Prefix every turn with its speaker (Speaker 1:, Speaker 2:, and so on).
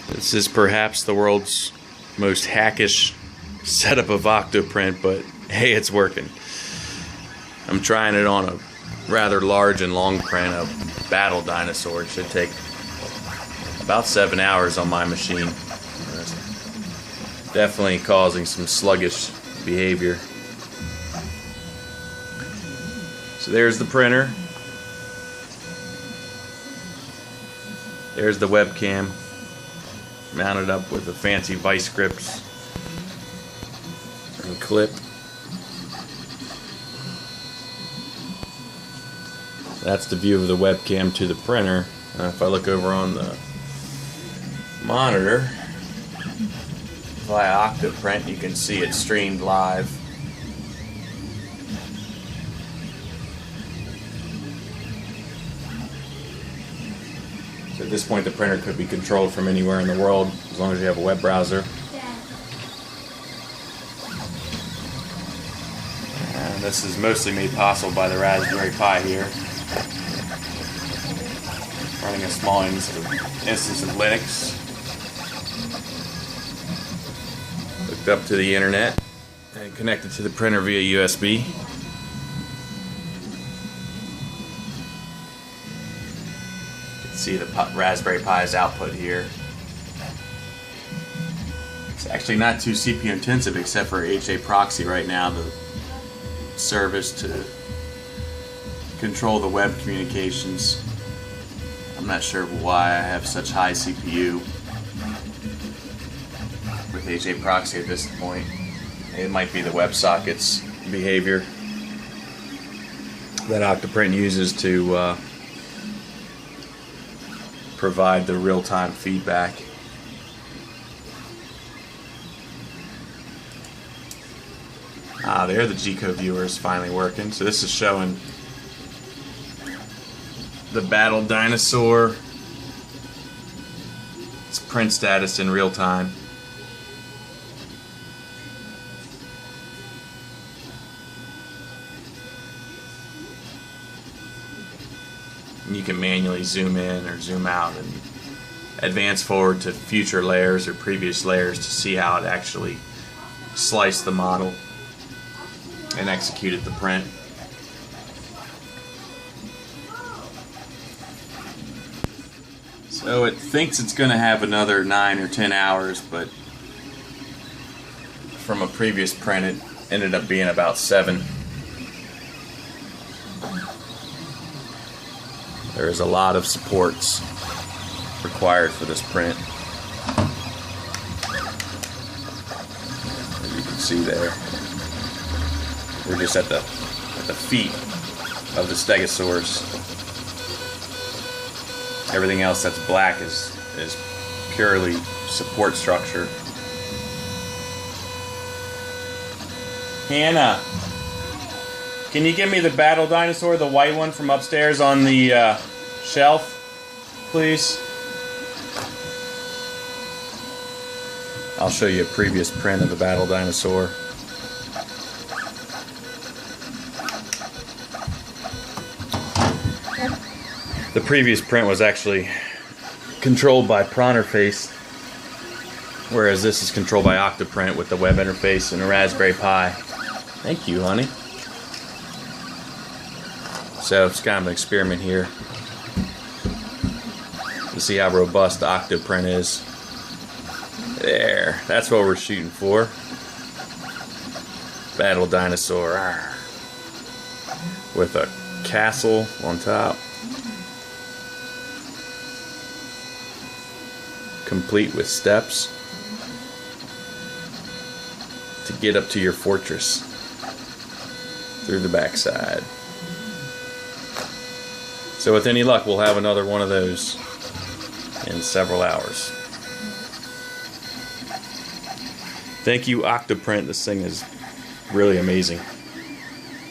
Speaker 1: This is perhaps the world's most hackish setup of OctoPrint, but hey, it's working. I'm trying it on a rather large and long print of battle dinosaur. It should take about 7 hours on my machine. Definitely causing some sluggish behavior. So there's the printer. There's the webcam, mounted up with a fancy vice grips and clip. That's the view of the webcam to the printer. If I look over on the monitor via OctoPrint, you can see it streamed live. So at this point, the printer could be controlled from anywhere in the world as long as you have a web browser. And this is mostly made possible by the Raspberry Pi here. Running a small instance of Linux. Hooked up to the internet and connected to the printer via USB. See the Raspberry Pi's output here. It's actually not too CPU intensive except for HA proxy right now, the service to control the web communications. I'm not sure why I have such high CPU with HA proxy at this point. It might be the WebSocket's behavior that OctoPrint uses to provide the real-time feedback. There the G-code viewer is finally working. So this is showing the battle dinosaur, its print status in real time. You can manually zoom in or zoom out and advance forward to future layers or previous layers to see how it actually sliced the model and executed the print. So it thinks it's going to have another 9 or 10 hours, but from a previous print it ended up being about 7. There is a lot of supports required for this print. As you can see there, we're just at the feet of the Stegosaurus. Everything else that's black is purely support structure. Hannah, can you give me the battle dinosaur, the white one from upstairs on the shelf, please? I'll show you a previous print of the battle dinosaur. The previous print was actually controlled by Pronterface, whereas this is controlled by OctoPrint with the web interface and a Raspberry Pi. Thank you, honey. So it's kind of an experiment here to see how robust the OctoPrint is. There, that's what we're shooting for. Battle dinosaur with a castle on top, complete with steps to get up to your fortress through the backside. So with any luck, we'll have another one of those in several hours. Thank you, OctoPrint. This thing is really amazing.